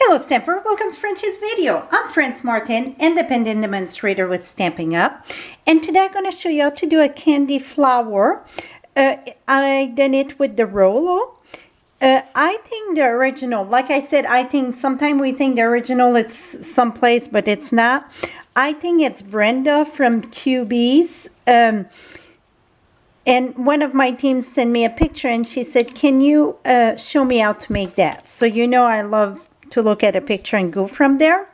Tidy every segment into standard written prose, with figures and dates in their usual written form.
Hello Stamper, welcome to French's video. I'm Frances Martin, independent demonstrator with Stampin' Up. And today I'm going to show you how to do a candy flower. I done it with the Rollo. I think the original, like I said, I think sometimes we think the original it's someplace, but it's not. I think it's Brenda from QB's. And one of my teams sent me a picture and she said, can you show me how to make that? So you know I love to look at a picture and go from there.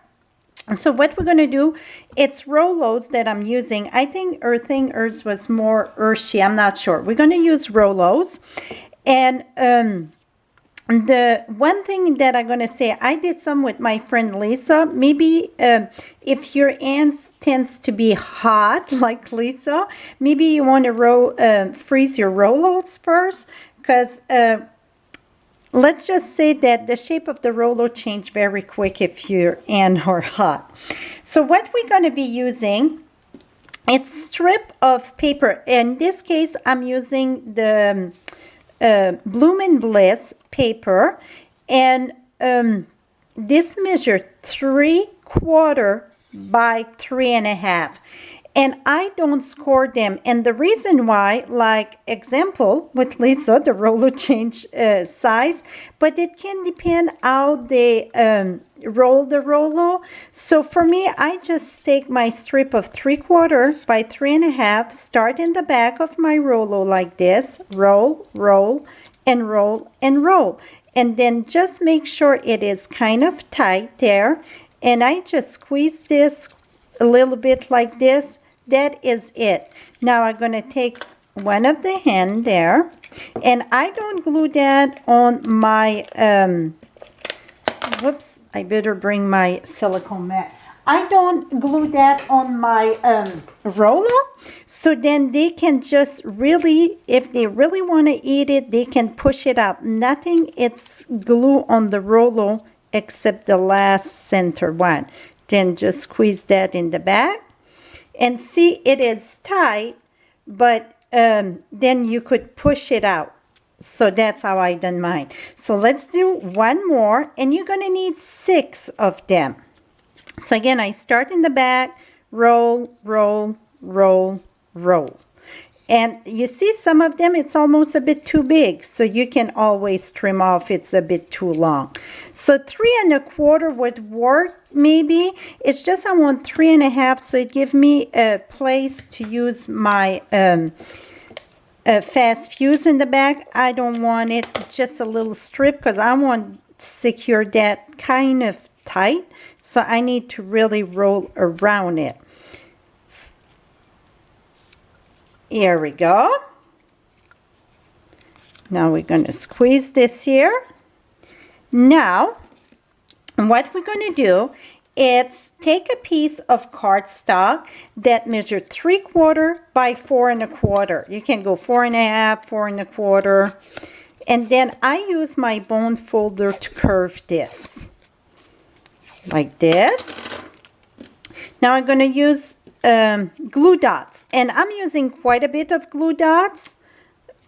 So what we're going to do, it's Rollos that I'm using. I think hers was more earthy. I'm not sure. We're going to use Rollos. And the one thing that I'm going to say, I did some with my friend Lisa. Maybe if your hands tends to be hot like Lisa, maybe you want to freeze your Rollos first, because let's just say that the shape of the Rollo change very quick if your hands are hot. So what we're going to be using, it's strip of paper. In this case, I'm using the Bloom and Bliss paper, and this measure 3/4 by 3.5, and I don't score them. And the reason why, like example with Lisa, the Rollo change size, but it can depend how they roll the Rollo. So for me, I just take my strip of 3/4 by 3.5, start in the back of my Rollo like this, roll, roll, and roll, and roll. And then just make sure it is kind of tight there. And I just squeeze this a little bit like this. That is it. Now I'm going to take one of the hand there. And I don't glue that on my, whoops, I better bring my silicone mat. I don't glue that on my Rollo, so then they can just really, if they really want to eat it, they can push it out. Nothing, it's glue on the Rollo except the last center one. Then just squeeze that in the back. And see, it is tight, but then you could push it out. So that's how I done mine. So let's do one more, and you're going to need 6 of them. So again, I start in the back, roll, roll, roll, roll. And you see some of them, it's almost a bit too big. So you can always trim off, it's a bit too long. So 3.25 would work maybe. It's just I want 3.5, so it gives me a place to use my fast fuse in the back. I don't want it just a little strip because I want to secure that kind of tight. So I need to really roll around it. Here we go. Now we're going to squeeze this here. Now, what we're going to do is take a piece of cardstock that measured 3/4 by 4.25. You can go 4.5, 4.25. And then I use my bone folder to curve this. Like this. Now I'm going to use glue dots, and I'm using quite a bit of glue dots.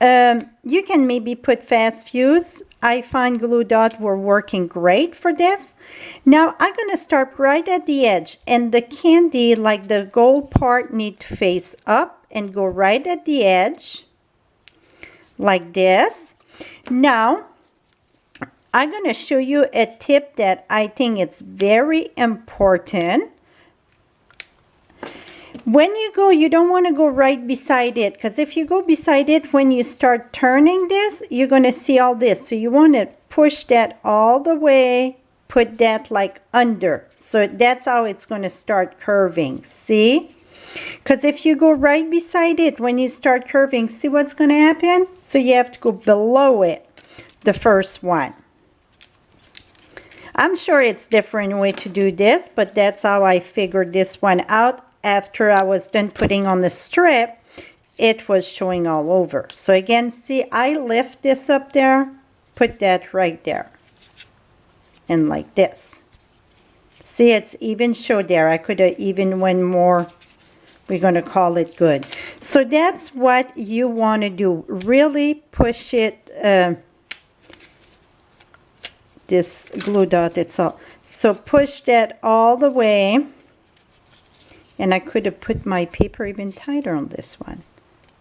You can maybe put fast fuse. I find glue dots were working great for this. Now I'm going to start right at the edge, and the candy, like the gold part, need to face up and go right at the edge like this. Now I'm going to show you a tip that I think it's very important. When you go, you don't want to go right beside it, because if you go beside it, when you start turning this, you're going to see all this. So you want to push that all the way, put that like under. So that's how it's going to start curving. See? Because if you go right beside it, when you start curving, see what's going to happen? So you have to go below it, the first one. I'm sure it's a different way to do this, but that's how I figured this one out. After I was done putting on the strip, it was showing all over. So again, see, I lift this up there, put that right there. And like this. See, it's even showed there. I could have even went more. We're going to call it good. So that's what you want to do. Really push it, this glue dot itself. So push that all the way. And I could have put my paper even tighter on this one.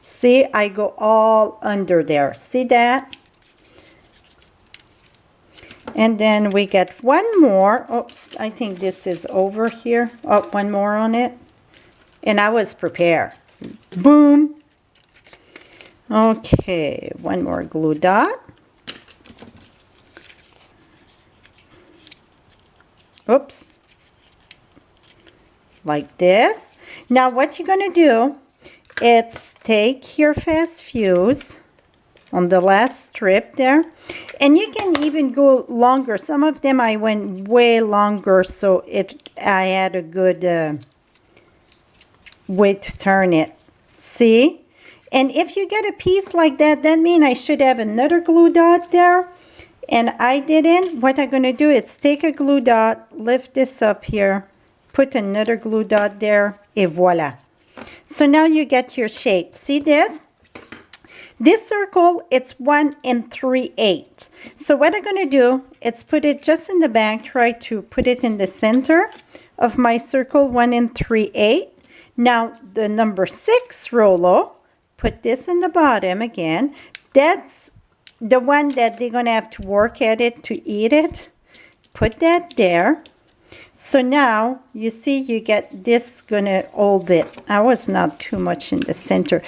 See, I go all under there. See that? And then we get one more. Oops, I think this is over here. Oh, one more on it. And I was prepared. Boom. Okay, one more glue dot. Oops. Like this. Now what you're going to do, is take your fast fuse on the last strip there, and you can even go longer. Some of them I went way longer, so I had a good way to turn it. See? And if you get a piece like that, that means I should have another glue dot there, and I didn't. What I'm going to do is take a glue dot, lift this up here, put another glue dot there, et voila. So now you get your shape. See this? This circle, it's 1 3/8. So what I'm going to do is put it just in the back, try to put it in the center of my circle, 1 3/8. Now the number 6 Rollo, put this in the bottom again. That's the one that they're going to have to work at it to eat it. Put that there. So now you see you get this gonna hold it. I was not too much in the center.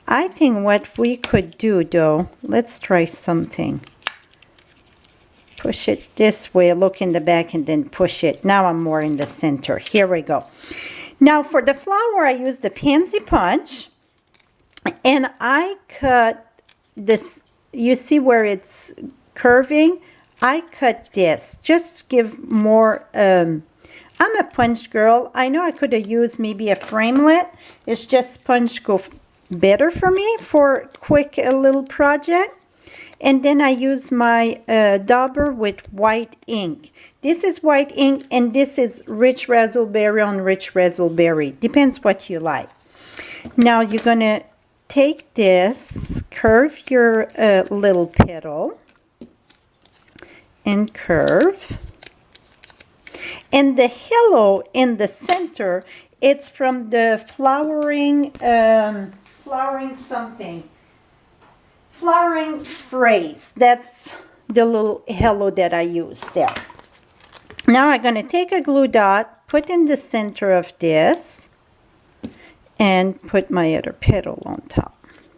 I think what we could do though, let's try something. Push it this way, look in the back and then push it. Now I'm more in the center. Here we go. Now for the flower I use the pansy punch, and I cut this, you see where it's curving? I cut this, just give more, I'm a punch girl. I know I could have used maybe a framelit. It's just punch go better for me for quick little project. And then I use my dauber with white ink. This is white ink and this is rich raspberry on rich raspberry. Depends what you like. Now you're going to take this, curve your little petal. And curve. And the yellow in the center, it's from the flowering phrase. That's the little yellow that I use there. Now I'm going to take a glue dot, put in the center of this, and put my other petal on top.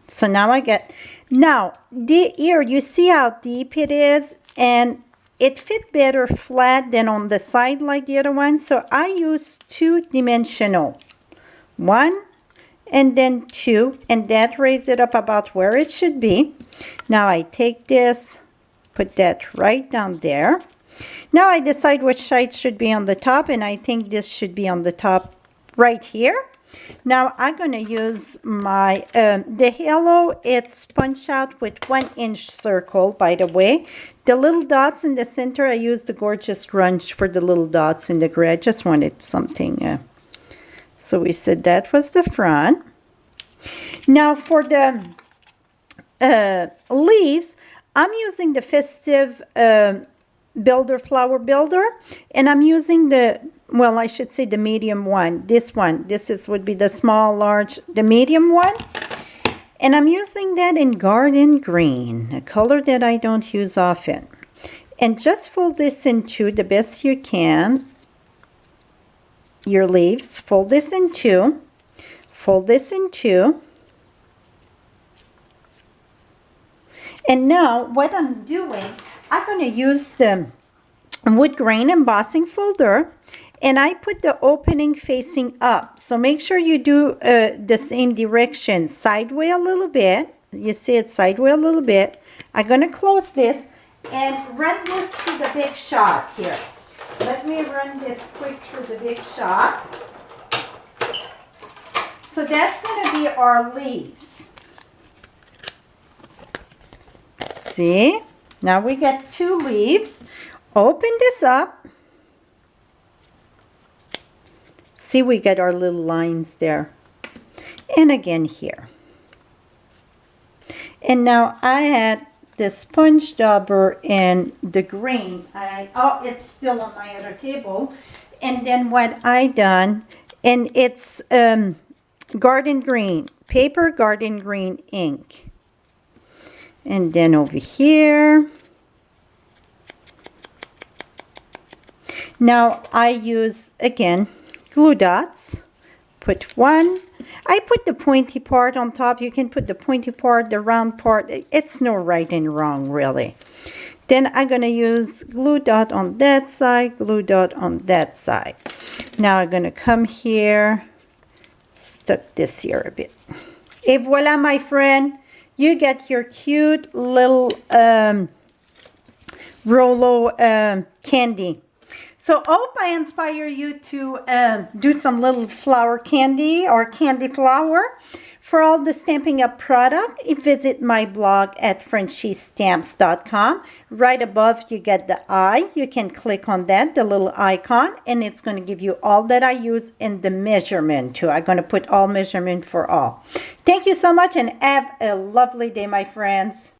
So now I get, now the ear, you see how deep it is, and it fit better flat than on the side like the other one. So I use 2-dimensional. 1 and then 2. And that raises it up about where it should be. Now I take this, put that right down there. Now I decide which side should be on the top. And I think this should be on the top right here. Now I'm going to use my, the yellow, it's punched out with 1-inch circle, by the way. The little dots in the center, I used the Gorgeous Grunge for the little dots in the gray. I just wanted something. So we said that was the front. Now for the leaves, I'm using the Festive Flower Builder. And I'm using the, well, I should say the medium one. This one. This would be the small, large, the medium one. And I'm using that in Garden Green, a color that I don't use often. And just fold this in two the best you can. Your leaves, fold this in two. Fold this in two. And now what I'm doing, I'm going to use the wood grain embossing folder. And I put the opening facing up. So make sure you do the same direction. Sideways a little bit. You see it sideways a little bit. I'm going to close this and run this to the big shot here. Let me run this quick through the big shot. So that's going to be our leaves. See? Now we got 2 leaves. Open this up. See, we got our little lines there. And again here. And now I had the sponge dauber in the green. Oh, it's still on my other table. And then what I done, and it's garden green, paper garden green ink. And then over here, now I use, again, glue dots. Put one. I put the pointy part on top. You can put the pointy part, the round part. It's no right and wrong, really. Then I'm going to use glue dot on that side, glue dot on that side. Now I'm going to come here, stuck this here a bit. Et voila, my friend. You get your cute little Rollo candy. So I hope I inspire you to do some little flower candy or candy flower. For all the Stampin' Up product, visit my blog at FrenchieStamps.com. Right above, you get the eye. You can click on that, the little icon, and it's going to give you all that I use in the measurement too. I'm going to put all measurement for all. Thank you so much, and have a lovely day, my friends.